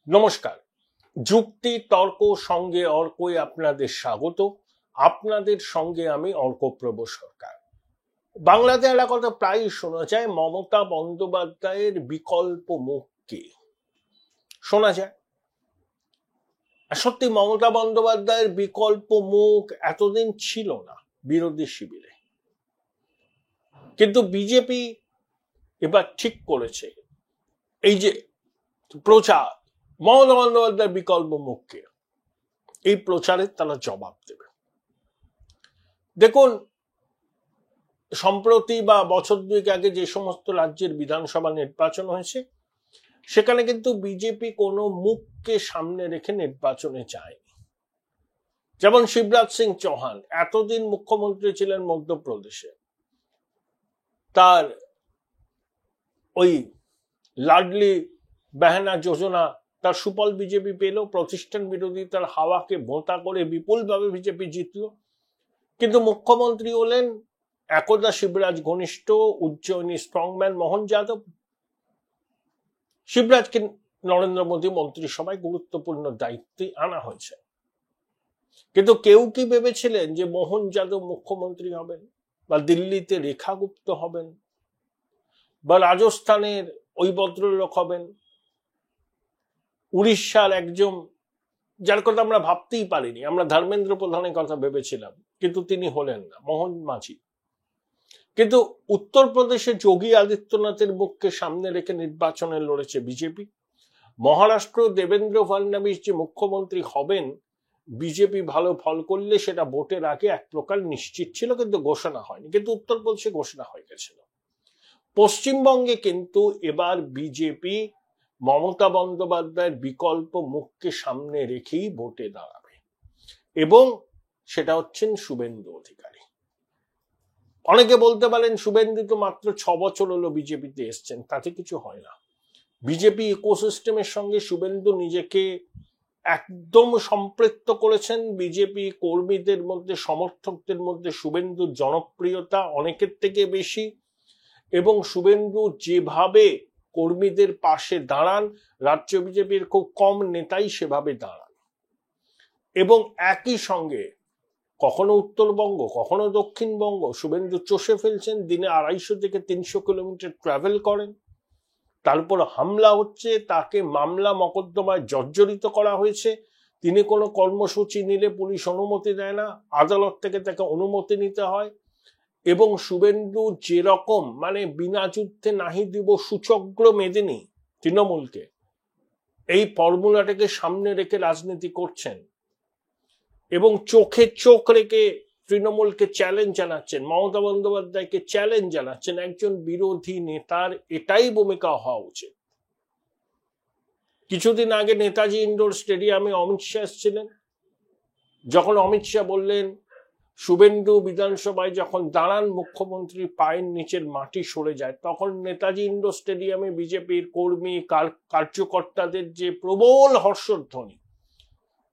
নমস্কার। যুক্তি তর্ক সঙ্গে অর্কই আপনাদের স্বাগত। আপনাদের সঙ্গে আমি অর্কপ্রভ সরকার। বাংলাতে একটা কথা প্রায় শোনা যায়, মমতা বন্দ্যোপাধ্যায়ের বিকল্প মুখ কে? শোনা যায়। সত্যি মমতা বন্দ্যোপাধ্যায়ের বিকল্প মুখ এতদিন ছিল না বিরোধী শিবিরে, কিন্তু বিজেপি এবার ঠিক করেছে এই যে প্রচার, মমতা বন্দ্যোপাধ্যায়ের বিকল্প মুখকে, এই প্রচারের তারা জবাব দেবে। দেখুন, সম্প্রতি বা বছর দুয়েক আগে যে সমস্ত রাজ্যের বিধানসভা নির্বাচন হয়েছে, সেখানে কিন্তু বিজেপি কোনো মুখকে সামনে রেখে নির্বাচনে যায়নি। যেমন শিবরাজ সিং চৌহান এতদিন মুখ্যমন্ত্রী ছিলেন মধ্যপ্রদেশে, তার ওই লাডলি বেহানা যোজনা তার সুফল বিজেপি পেল, প্রতিষ্ঠান বিরোধী তার হাওয়াকে ভোঁতা করে বিপুলভাবে বিজেপি জিতল। কিন্তু মুখ্যমন্ত্রী হলেন একদা শিবরাজ ঘনিষ্ঠ উজ্জয়িনী স্ট্রংম্যান মোহন যাদব। শিবরাজকে নরেন্দ্র মোদী মন্ত্রিসভায় গুরুত্বপূর্ণ দায়িত্বে আনা হয়েছে, কিন্তু কেউ কি ভেবেছিলেন যে মোহন যাদব মুখ্যমন্ত্রী হবেন, বা দিল্লিতে রেখা গুপ্ত হবেন, বা রাজস্থানের ওই ভদ্রলোক হবেন, উড়িষ্যার একজন যার কথা আমরা ভাবতেই পারিনি, আমরা ধর্মেন্দ্র প্রধানের কথা ভেবেছিলাম, কিন্তু তিনি হলেন না, মোহন মাঝি। কিন্তু উত্তরপ্রদেশে যোগী আদিত্যনাথের মুখকে সামনে রেখে নির্বাচনে লড়েছে বিজেপি। মহারাষ্ট্র দেবেন্দ্র ফডনবিস যে মুখ্যমন্ত্রী হবেন, বিজেপি ভালো ফল করলে সেটা ভোটের আগে এক প্রকার নিশ্চিত ছিল, কিন্তু ঘোষণা হয়নি। কিন্তু উত্তরপ্রদেশে ঘোষণা হয়ে গেছিল। পশ্চিমবঙ্গে কিন্তু এবার বিজেপি মমতা বন্দ্যোপাধ্যায়ের বিকল্প মুখকে সামনে রেখেই ভোটে দাঁড়াবে, এবং সেটা হচ্ছেন শুভেন্দু অধিকারী। অনেকে বলতে পারেন শুভেন্দু তো মাত্র 6 বছর হলো বিজেপিতে এসছেন, তাতে কিছু হয় না। বিজেপি ইকোসিস্টেমের সঙ্গে শুভেন্দু নিজেকে একদম সম্পৃক্ত করেছেন। বিজেপি কর্মীদের মধ্যে, সমর্থকদের মধ্যে শুভেন্দুর জনপ্রিয়তা অনেকের থেকে বেশি, এবং শুভেন্দু যেভাবে কর্মীদের পাশে দাঁড়ান, রাজ্য বিজেপির খুব কম নেতাই সেভাবে দাঁড়ান। এবং একই সঙ্গে কখনো উত্তরবঙ্গ, কখনো দক্ষিণবঙ্গ শুভেন্দু চষে ফেলছেন। দিনে 250 থেকে 300 কিলোমিটার ট্রাভেল করেন, তারপর হামলা হচ্ছে, তাকে মামলা মকদ্দমায় জর্জরিত করা হয়েছে। তিনি কোনো কর্মসূচি নিলে পুলিশ অনুমতি দেয় না, আদালত থেকে তাকে অনুমতি নিতে হয়। এবং শুভেন্দু যেরকম বিনা যুদ্ধে নাহি দিব সূচগ্র মেদিনী তৃণমূলকে, এই ফর্মুলাটাকে সামনে রেখে রাজনীতি করছেন, এবং চোখে চোখ রেখে তৃণমূলকে চ্যালেঞ্জ জানাচ্ছেন, মমতা বন্দ্যোপাধ্যায়কে চ্যালেঞ্জ জানাচ্ছেন। একজন বিরোধী নেতার এটাই ভূমিকা হওয়া উচিত। কিছুদিন আগে নেতাজি ইন্ডোর স্টেডিয়ামে অমিত শাহ এসেছিলেন। যখন অমিত শাহ বললেন শুভেন্দু বিধানসভায় যখন দাঁড়ান মুখ্যমন্ত্রীর পায়ের নিচের মাটি সরে যায়, তখন নেতাজি ইন্ডোর স্টেডিয়ামে বিজেপির কর্মী কার্যকর্তাদের যে প্রবল হর্ষধ্বনি,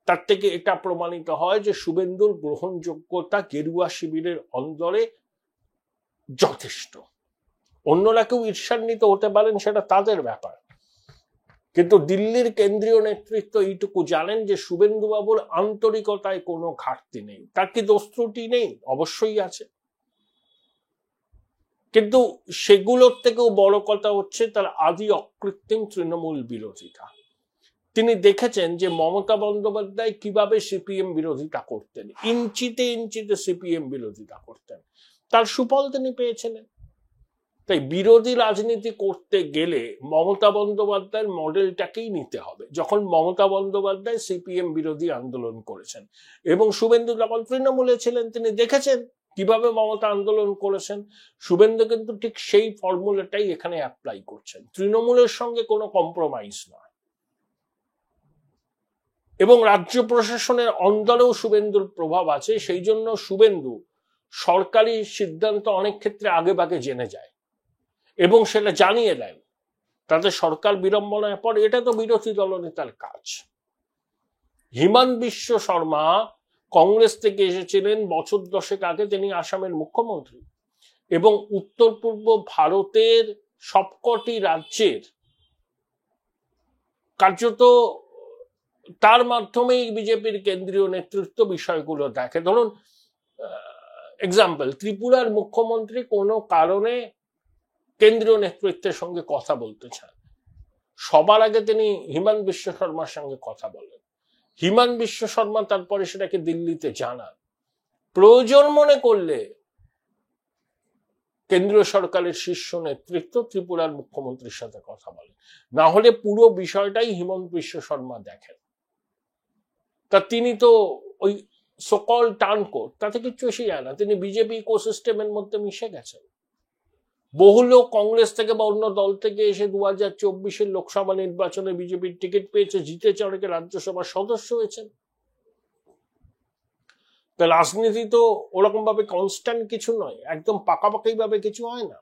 তার থেকে এটা প্রমাণিত হয় যে শুভেন্দুর গ্রহণযোগ্যতা গেরুয়া শিবিরের অন্দরে যথেষ্ট। অন্যরা কেউ ঈর্ষান্বিত হতে পারেন, সেটা তাদের ব্যাপার, কিন্তু দিল্লির কেন্দ্রীয় নেতৃত্ব এইটুকু জানেন যে শুভেন্দু বাবুর আন্তরিকতায় কোনো ঘাটতি নেই। তার কি দোষ ত্রুটি নেই? অবশ্যই আছে, কিন্তু সেগুলোর থেকেও বড় কথা হচ্ছে তার আদি অকৃত্রিম তৃণমূল বিরোধিতা। তিনি দেখেছেন যে মমতা বন্দ্যোপাধ্যায় কিভাবে সিপিএম বিরোধিতা করতেন, ইঞ্চিতে ইঞ্চিতে সিপিএম বিরোধিতা করতেন, তার সুফল তিনি পেয়েছিলেন। তাই বিরোধী রাজনীতি করতে গেলে মমতা বন্দ্যোপাধ্যায়ের মডেলটাকেই নিতে হবে। যখন মমতা বন্দ্যোপাধ্যায় সিপিএম বিরোধী আন্দোলন করেছেন এবং শুভেন্দু যখন তৃণমূলে ছিলেন, তিনি দেখেছেন কিভাবে মমতা আন্দোলন করেছেন। শুভেন্দু কিন্তু ঠিক সেই ফর্মুলাটাই এখানে অ্যাপ্লাই করছেন। তৃণমূলের সঙ্গে কোনো কম্প্রোমাইজ নয়, এবং রাজ্য প্রশাসনের অন্দরেও শুভেন্দুর প্রভাব আছে। সেই জন্য শুভেন্দু সরকারি সিদ্ধান্ত অনেক ক্ষেত্রে আগে ভাগে জেনে যায় এবং সেটা জানিয়ে দেন, তাতে সরকার বিড়ম্বনায় পড়ে। এটা তো বিরোধী দলনেতার কাজ। হিমন্ত বিশ্ব শর্মা কংগ্রেস থেকে এসেছিলেন বছর 10 আগে, তিনি আসামের মুখ্যমন্ত্রী, এবং উত্তর পূর্ব ভারতের সবকটি রাজ্যের কার্যত তার মাধ্যমেই বিজেপির কেন্দ্রীয় নেতৃত্ব বিষয়গুলো দেখে। ধরুন এক্সাম্পল, ত্রিপুরার মুখ্যমন্ত্রী কোনো কারণে কেন্দ্রীয় নেতৃত্বের সঙ্গে কথা বলতে চান, সবার আগে তিনি হিমন্ত বিশ্ব শর্মার সঙ্গে কথা বলেন, হিমন্ত বিশ্ব শর্মা তারপরে সেটাকে দিল্লিতে জানান, প্রয়োজন মনে করলে কেন্দ্রীয় সরকারের শীর্ষ নেতৃত্ব ত্রিপুরার মুখ্যমন্ত্রীর সাথে কথা বলে, না হলে পুরো বিষয়টাই হিমন্ত বিশ্ব শর্মা দেখেন। তা তিনি তো ওই সকল টানকোট তাতে কিচ্ছু এসে যায় না, তিনি বিজেপি ইকোসিস্টেমের মধ্যে মিশে গেছেন। বহু লোক কংগ্রেস থেকে বা অন্য দল থেকে এসে 2024 লোকসভা নির্বাচনে বিজেপির টিকিট পেয়েছে, জিতেছে, অনেকে রাজ্যসভার সদস্য হয়েছেন। তা রাজনীতি তো ওরকম ভাবে কনস্ট্যান্ট কিছু নয়, একদম পাকাপাকি ভাবে কিছু হয় না।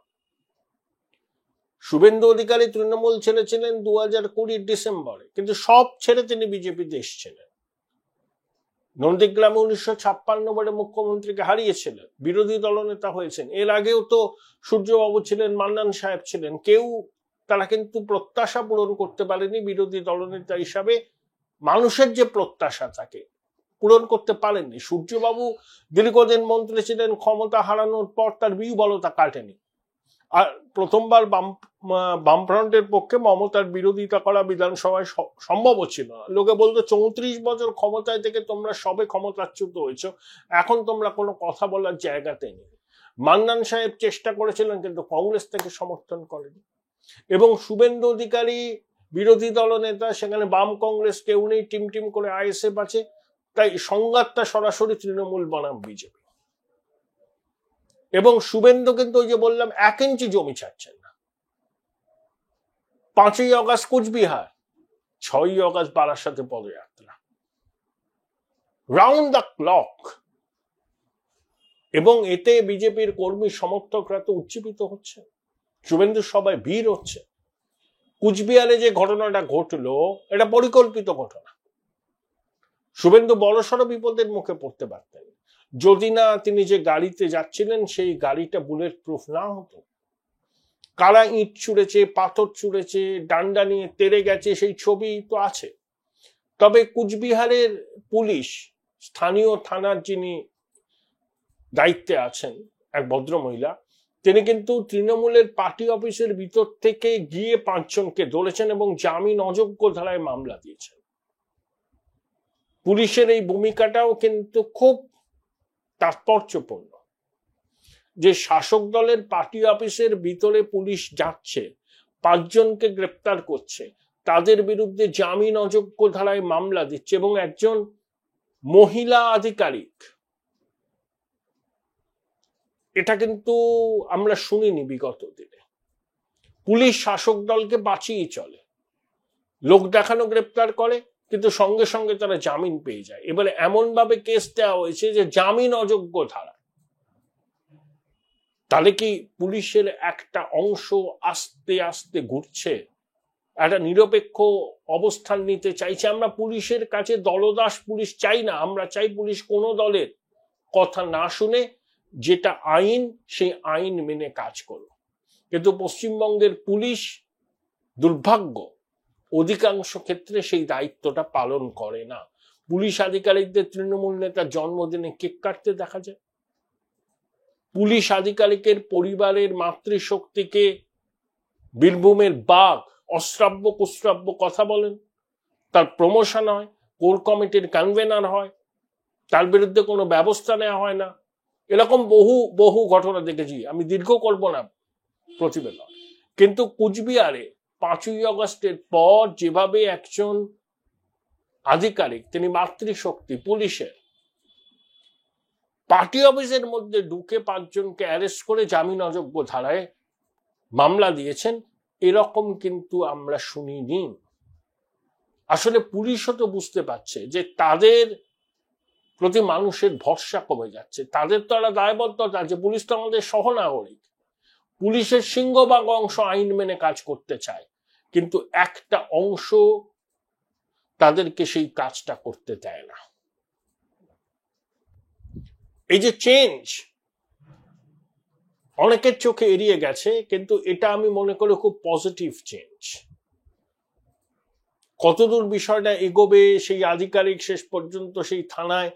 শুভেন্দু অধিকারী তৃণমূল ছেড়েছিলেন 2020 ডিসেম্বরে, কিন্তু সব ছেড়ে তিনি বিজেপিতে এসেছিলেন। নন্দীগ্রামে 1956 বারে মুখ্যমন্ত্রীকে হারিয়েছিলেন, বিরোধী দলনেতা হয়েছেন। এর আগেও তো সূর্যবাবু ছিলেন, মান্নান সাহেব ছিলেন, তারা কিন্তু প্রত্যাশা পূরণ করতে পারেনি বিরোধী দলনেতা হিসাবে। মানুষের যে প্রত্যাশা তাকে পূরণ করতে পারেননি। সূর্যবাবু দীর্ঘদিন মন্ত্রী ছিলেন, ক্ষমতা হারানোর পর তার বিহ্বলতা কাটেনি। আর প্রথমবার বামফ্রন্টের পক্ষে মমতার বিরোধিতা করা বিধানসভায় সম্ভব ছিল না। লোকে বলতো 34 বছর ক্ষমতায় থেকে তোমরা সবে ক্ষমতাচ্যুত হয়েছ, এখন তোমরা কোনো কথা বলার জায়গাতে নেই। মান্নান সাহেব চেষ্টা করেছিলেন, কিন্তু কংগ্রেস থেকে সমর্থন করেনি। এবং শুভেন্দু অধিকারী বিরোধী দলনেতা, সেখানে বাম কংগ্রেস কেউ নেই, টিম টিম করে আইএসএফ আছে, তাই সংঘাতটা সরাসরি তৃণমূল বনাম বিজেপি। এবং শুভেন্দু কিন্তু ওই যে বললাম 1 ইঞ্চি জমি ছাড়ছেন না। 5ই অগস্ট কুচবিহার, 6ই অগস্ট বারাসাতে পদযাত্রা, রাউন্ড দ্য ক্লক। এবং এতে বিজেপির কর্মী সমর্থকরা তো উজ্জীবিত হচ্ছে, শুভেন্দুর সবাই ভিড় হচ্ছে। কুচবিহারে যে ঘটনাটা ঘটলো, এটা পরিকল্পিত ঘটনা। শুভেন্দু বড়সড় বিপদের মুখে পড়তে পারতেন যদি না তিনি যে গাড়িতে যাচ্ছিলেন সেই গাড়িটা বুলেট প্রুফ না হতো। কারা ইট ছুঁড়েছে, পাথর ছুঁড়েছে, ডান্ডা নিয়ে তেড়ে গেছে, সেই ছবি তো আছে। তবে কুচবিহারের পুলিশ, স্থানীয় থানার যিনি দায়িত্বে আছেন, এক ভদ্রমহিলা, তিনি কিন্তু তৃণমূলের পার্টি অফিসের ভিতর থেকে গিয়ে 5 জনকে ধরেছেন এবং জামিন অযোগ্য ধারায় মামলা দিয়েছেন। পুলিশের এই ভূমিকাটাও কিন্তু খুব তাৎপর্যপূর্ণ, যে শাসক দলের পার্টি অফিসের ভিতরে পুলিশ যাচ্ছে, 5 জনকে গ্রেপ্তার করছে, তাদের বিরুদ্ধে জামিন অযোগ্য ধারায় মামলা দিচ্ছে, এবং একজন মহিলা আধিকারিক। এটা কিন্তু আমরা শুনিনি বিগত দিনে। পুলিশ শাসক দলকে বাঁচিয়ে চলে, লোক দেখানো গ্রেপ্তার করে, কিন্তু সঙ্গে সঙ্গে তারা জামিন পেয়ে যায়। এবারে এমন ভাবে কেস দেওয়া হয়েছে যে জামিন অযোগ্য ধারা। তাহলে কি পুলিশের একটা অংশ আস্তে আস্তে ঘুরছে, একটা নিরপেক্ষ অবস্থান নিতে চাইছে? আমরা পুলিশের কাছে দলদাস পুলিশ চাই না, আমরা চাই পুলিশ কোনো দলের কথা না শুনে যেটা আইন, সেই আইন মেনে কাজ করো। কিন্তু পশ্চিমবঙ্গের পুলিশ দুর্ভাগ্য অধিকাংশ ক্ষেত্রে সেই দায়িত্বটা পালন করে না। পুলিশ আধিকারিকদের তৃণমূল নেতার জন্মদিনে কেক কাটতে দেখা যায়, পুলিশ আধিকারিকের পরিবারের মাতৃশক্তিকে বীরভূমের বাঘ অশ্রাব্য কুশ্রাব্য কথা বলেন, তার প্রমোশন হয়, কোর কমিটির কনভেনার হয়, তার বিরুদ্ধে কোনো ব্যবস্থা নেওয়া হয় না। এরকম বহু বহু ঘটনা দেখেছি, আমি দীর্ঘ করব না প্রতিবেদন। কিন্তু কুচবিহারে 5ই অগস্টের পর যেভাবে একজন আধিকারিক, তিনি মাতৃশক্তি পুলিশের, পার্টি অফিসের মধ্যে ঢুকে 5 জনকে অ্যারেস্ট করে জামিন অযোগ্য ধারায় মামলা দিয়েছেন, এরকম কিন্তু আমরা শুনিনি। আসলে পুলিশও তো বুঝতে পারছে যে তাদের প্রতি মানুষের ভরসা কমে যাচ্ছে, তাদের তো একটা দায়বদ্ধতা আছে। পুলিশ তো আমাদের সহনাগরিক, পুলিশের সিংহভাগ অংশ আইন মেনে কাজ করতে চায়, কিন্তু একটা অংশ তাদেরকে সেই কাজটা করতে দেয় না। এই যে চেঞ্জ অনেকের চোখে এড়িয়ে গেছে, কিন্তু এটা আমি মনে করি খুব পজিটিভ চেঞ্জ। কতদূর বিষয়টা এগোবে, সেই আধিকারিক শেষ পর্যন্ত সেই থানায়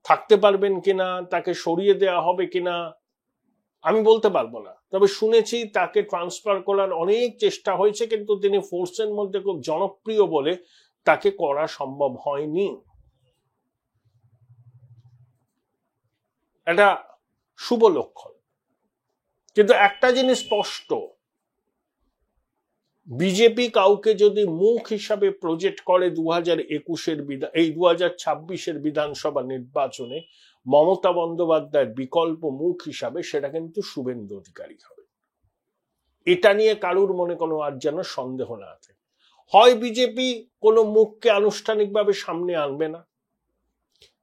থাকতে পারবেন কিনা, তাকে সরিয়ে দেওয়া হবে কিনা আমি বলতে পারবো না। তবে শুনেছি তাকে ট্রান্সফার করার অনেক চেষ্টা হয়েছে, কিন্তু তিনি ফোর্সের মধ্যে খুব জনপ্রিয় বলে তাকে করা সম্ভব হয়নি। এটা শুভ লক্ষণ। কিন্তু একটা জিনিস স্পষ্ট, বিজেপি কাউকে যদি মুখ হিসাবে প্রজেক্ট করে 2021-এর এই 2026-এর বিধানসভা নির্বাচনে মমতা বন্দ্যোপাধ্যায়ের বিকল্প মুখ হিসাবে, সেটা কিন্তু শুভেন্দু অধিকারী হবে। এটা নিয়ে কারুর মনে কোনো আর যেন সন্দেহ না আছে। হয় বিজেপি কোনো মুখকে আনুষ্ঠানিকভাবে সামনে আনবে না,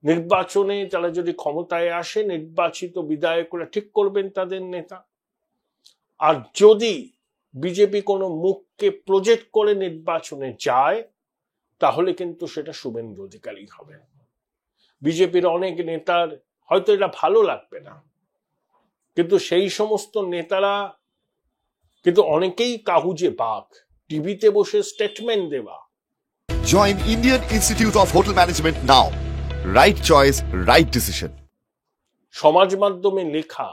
নির্বাচনে তারা যদি ক্ষমতায় আসে নির্বাচিত বিধায়করা ঠিক করবেন তাদের নেতা, আর যদি বিজেপি কোনো মুখকে প্রজেক্ট করে নির্বাচনে যায় তাহলে কিন্তু সেটা শুভেন্দু অধিকারী হবে। বিজেপির অনেক নেতার হয়তো এটা ভালো লাগবে না, কিন্তু সেই সমস্ত নেতারা কিন্তু অনেকেই কাহুজে বাঘ, টিভিতে বসে স্টেটমেন্ট দেওয়া। Join Indian Institute of Hotel Management now. Right choice, right decision. সমাজ মাধ্যমে লেখা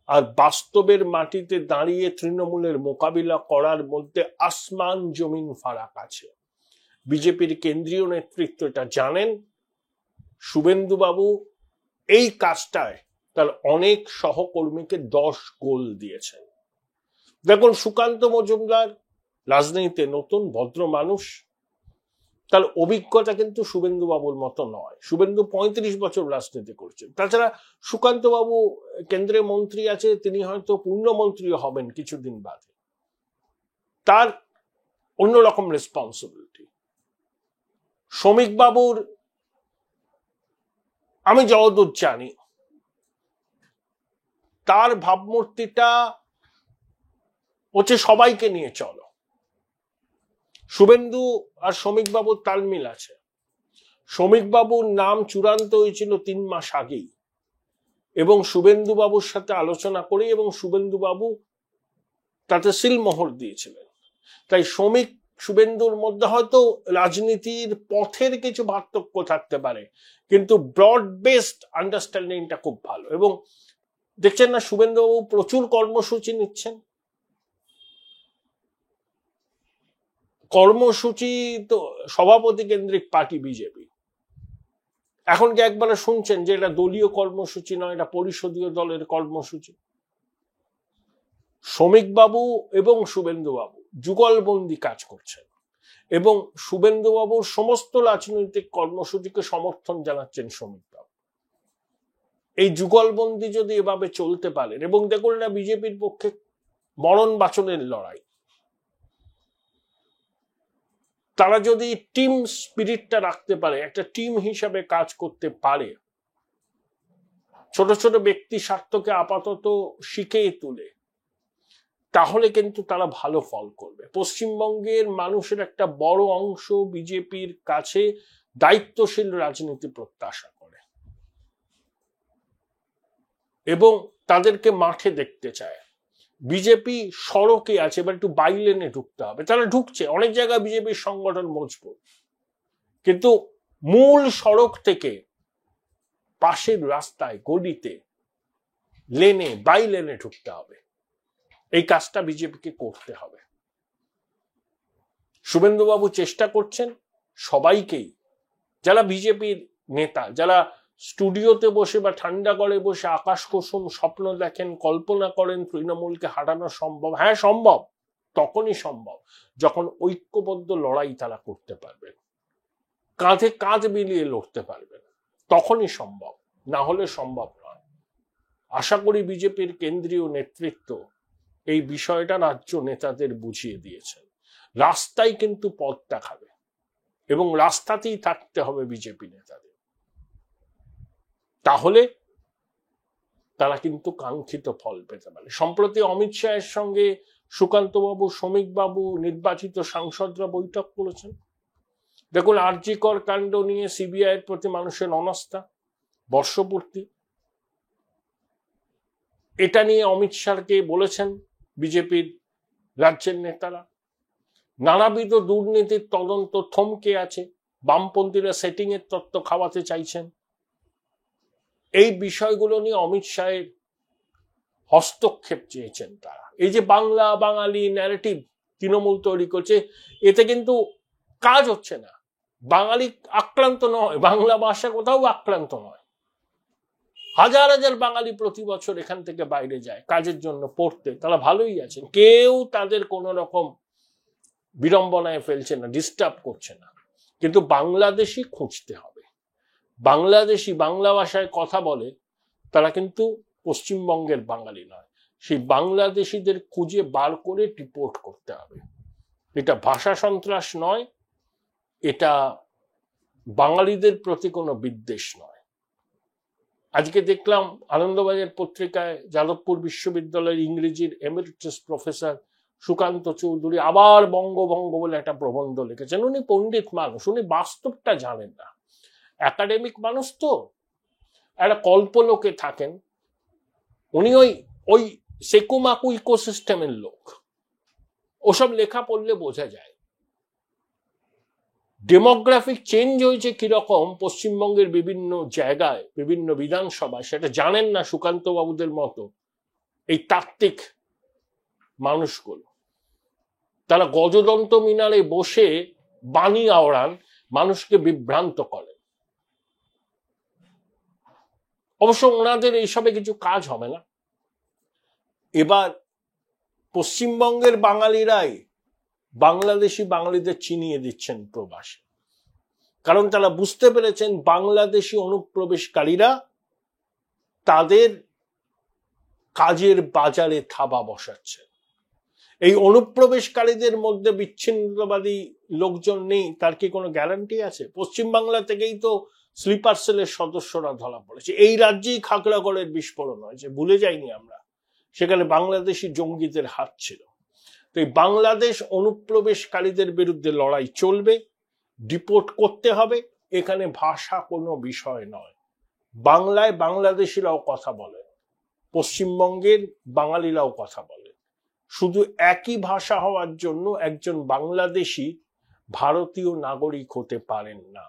আর বাস্তবের মাটিতে দাঁড়িয়ে তৃণমূলের মোকাবিলা করার মধ্যে আসমান জমিন ফারাক আছে। বিজেপির কেন্দ্রীয় নেতৃত্ব এটা জানেন। শুভেন্দু বাবু এই কাজটায় তার অনেক সহকর্মীকে 10 গোল দিয়েছেন। দেখুন, সুকান্ত মজুমদার রাজনীতিতে নতুন, ভদ্র মানুষ, তার অভিজ্ঞতা কিন্তু শুভেন্দু বাবুর মতো নয়। শুভেন্দু 35 বছর রাজনীতি করছেন। তাছাড়া সুকান্ত বাবু কেন্দ্রের মন্ত্রী আছে, তিনি হয়তো পূর্ণমন্ত্রীও হবেন কিছুদিন বাদে, তার অন্যরকম রেসপন্সিবিলিটি। শ্রমিক বাবুর আমি যতদূর জানি তার ভাবমূর্তিটা হচ্ছে সবাইকে নিয়ে চলো। শুভেন্দু আর শ্রমিক বাবুর তালমিল আছে। শ্রমিক বাবুর নাম চূড়ান্ত হয়েছিল 3 মাস আগেই, এবং শুভেন্দু বাবুর সাথে আলোচনা করে, এবং শুভেন্দু বাবু তাতে সিলমোহর দিয়েছিলেন। তাই শুভেন্দুর মধ্যে হয়তো রাজনীতির পথের কিছু পার্থক্য থাকতে পারে, কিন্তু ব্রড বেসড আন্ডারস্ট্যান্ডিংটা খুব ভালো। এবং দেখছেন না, শুভেন্দু বাবু প্রচুর কর্মসূচি নিচ্ছেন। কর্মসূচি তো সভাপতি কেন্দ্রিক পার্টি বিজেপি। এখন কি একবারে শুনছেন যে এটা দলীয় কর্মসূচি নয়, এটা পরিষদীয় দলের কর্মসূচি? শ্রমিক বাবু এবং শুভেন্দু বাবু যুগলবন্দি কাজ করছেন, এবং শুভেন্দু বাবুর সমস্ত রাজনৈতিক কর্মসূচিকে সমর্থন জানাচ্ছেন শ্রমিক বাবু। এই যুগলবন্দি যদি এভাবে চলতে পারেন, এবং দেখুন না বিজেপির পক্ষে মরণ বাঁচনের লড়াই, তারা যদি টিম স্পিরিটটা রাখতে পারে, একটা টিম হিসাবে কাজ করতে পারে, ছোট ছোট ব্যক্তি স্বার্থকে আপাতত শিখিয়ে তুলে, তাহলে কিন্তু তারা ভালো ফল করবে। পশ্চিমবঙ্গের মানুষের একটা বড় অংশ বিজেপির কাছে দায়িত্বশীল রাজনীতি প্রত্যাশা করে, এবং তাদেরকে মাঠে দেখতে চায়। বিজেপি সড়কে আছে, এবার একটু বাইলেনে ঢুকতে হবে। তারা ঢুকছে, অনেক জায়গায় বিজেপির সংগঠন মজবুত, কিন্তু মূল সড়ক থেকে পাশের রাস্তায়, গলিতে, লেনে, বাইলেনে ঢুকতে হবে। এই কাজটা বিজেপিকে করতে হবে। শুভেন্দুবাবু চেষ্টা করছেন সবাইকেই, যারা বিজেপির নেতা, যারা স্টুডিওতে বসে বা ঠান্ডা করে বসে আকাশ কুসুম স্বপ্ন দেখেন, কল্পনা করেন তৃণমূলকে হারানো সম্ভব। হ্যাঁ সম্ভব, তখনই সম্ভব যখন ঐক্যবদ্ধ লড়াই তারা করতে পারবেন, কাঁধে কাঁধ মিলিয়ে লড়তে পারবেন, তখনই সম্ভব, না হলে সম্ভব নয়। আশা করি বিজেপির কেন্দ্রীয় নেতৃত্ব এই বিষয়টা রাজ্য নেতাদের বুঝিয়ে দিয়েছেন। রাস্তায় কিন্তু পথ দেখাবে, এবং রাস্তাতেই থাকতে হবে বিজেপি নেতাদের, তাহলে তারা কিন্তু কাঙ্ক্ষিত ফল পেতে পারে। সম্প্রতি অমিত শাহের সঙ্গে সুকান্ত বাবু, শ্রমিক বাবু, নির্বাচিত সাংসদরা বৈঠক করেছেন। দেখুন, আরজি কর কাণ্ড নিয়ে সিবিআই এর প্রতি মানুষের অনাস্থা, বর্ষপূর্তি, এটা নিয়ে অমিত শাহকে বলেছেন বিজেপির রাজ্যের নেতারা। নানাবিধ দুর্নীতির তদন্ত থমকে আছে, বামপন্থীরা সেটিং এর তত্ত্ব খাওয়াতে চাইছেন। এই বিষয়গুলো নিয়ে অমিত শাহের হস্তক্ষেপ চেয়েছেন তারা। এই যে বাংলা বাঙালি ন্যারেটিভ তৃণমূল তৈরি করছে, এতে কিন্তু কাজ হচ্ছে না। বাঙালি আক্রান্ত নয়, বাংলা ভাষা কোথাও আক্রান্ত নয়। হাজার হাজার বাঙালি প্রতি বছর এখান থেকে বাইরে যায় কাজের জন্য, পড়তে, তারা ভালোই আছেন, কেউ তাদের কোন রকম বিড়ম্বনায় ফেলছে না, ডিস্টার্ব করছে না। কিন্তু বাংলাদেশি খুঁজতে হবে। বাংলাদেশি বাংলা ভাষায় কথা বলে তারা কিন্তু পশ্চিমবঙ্গের বাঙালি নয়। সেই বাংলাদেশিদের খুঁজে বার করে রিপোর্ট করতে হবে। এটা ভাষা সন্ত্রাস নয়, এটা বাঙালিদের প্রতি কোনো বিদ্বেষ নয়। আজকে দেখলাম আনন্দবাজার পত্রিকায় যাদবপুর বিশ্ববিদ্যালয়ের ইংরেজির এমেরিটাস প্রফেসর সুকান্ত চৌধুরী আবার বঙ্গভঙ্গ বলে একটা প্রবন্ধ লিখেছেন। উনি পণ্ডিত মানুষ, উনি বাস্তবটা জানেন না, একাডেমিক মানুষ তো, একটা কল্পলোকে থাকেন। উনি ওই সেকুমাকু ইকোসিস্টেমের লোক। ওসব লেখা পড়লে বোঝা যায় ডেমোগ্রাফিক চেঞ্জ হয়েছে কিরকম পশ্চিমবঙ্গের বিভিন্ন জায়গায়, বিভিন্ন বিধানসভায়, সেটা জানেন না সুকান্ত বাবুদের মতো এই তাত্ত্বিক মানুষগুলো। তারা গজদন্ত মিনারে বসে বাণী আওড়ান, মানুষকে বিভ্রান্ত করেন। অবশ্য ওনাদের এইসবে কিছু কাজ হবে না। এবার পশ্চিমবঙ্গের বাঙালিরাই বাংলাদেশি বাঙালিদের চিনিয়ে দিচ্ছেন প্রবাসী, কারণ তারা বুঝতে পেরেছেন বাংলাদেশি অনুপ্রবেশকারীরা তাদের কাজের বাজারে থাবা বসাচ্ছে। এই অনুপ্রবেশকারীদের মধ্যে বিচ্ছিন্নতাবাদী লোকজন নেই, তার কি কোনো গ্যারান্টি আছে? পশ্চিমবাংলা থেকেই তো স্লিপার সেলের সদস্যরা ধরা পড়েছে। এই রাজ্যেই খাগড়াগড়ের বিস্ফোরণ হয়েছে, ভুলে যাইনি আমরা, সেখানে বাংলাদেশি জঙ্গিদের হাত ছিল। তো এই বাংলাদেশ অনুপ্রবেশকারীদের বিরুদ্ধে লড়াই চলবে, ডিপোর্ট করতে হবে। এখানে ভাষা কোনো বিষয় নয়। বাংলায় বাংলাদেশিরাও কথা বলেন, পশ্চিমবঙ্গের বাঙালিরাও কথা বলেন। শুধু একই ভাষা হওয়ার জন্য একজন বাংলাদেশি ভারতীয় নাগরিক হতে পারেন না।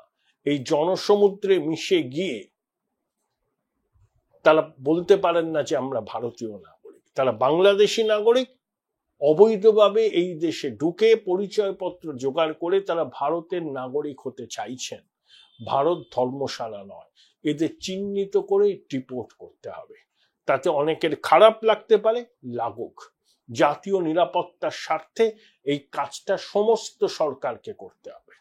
এই জনসমুদ্রে মিশে গিয়ে তারা বলতে পারেন না যে আমরা ভারতীয় নাগরিক। তারা বাংলাদেশি নাগরিক, অবৈধভাবে এই দেশে ঢুকে পরিচয়পত্র জোগাড় করে তারা ভারতের নাগরিক হতে চাইছেন। ভারত ধর্মশালা নয়। এদের চিহ্নিত করে ডিপোর্ট করতে হবে। তাতে অনেকের খারাপ লাগতে পারে, লাগুক। জাতীয় নিরাপত্তার স্বার্থে এই কাজটা সমস্ত সরকারকে করতে হবে।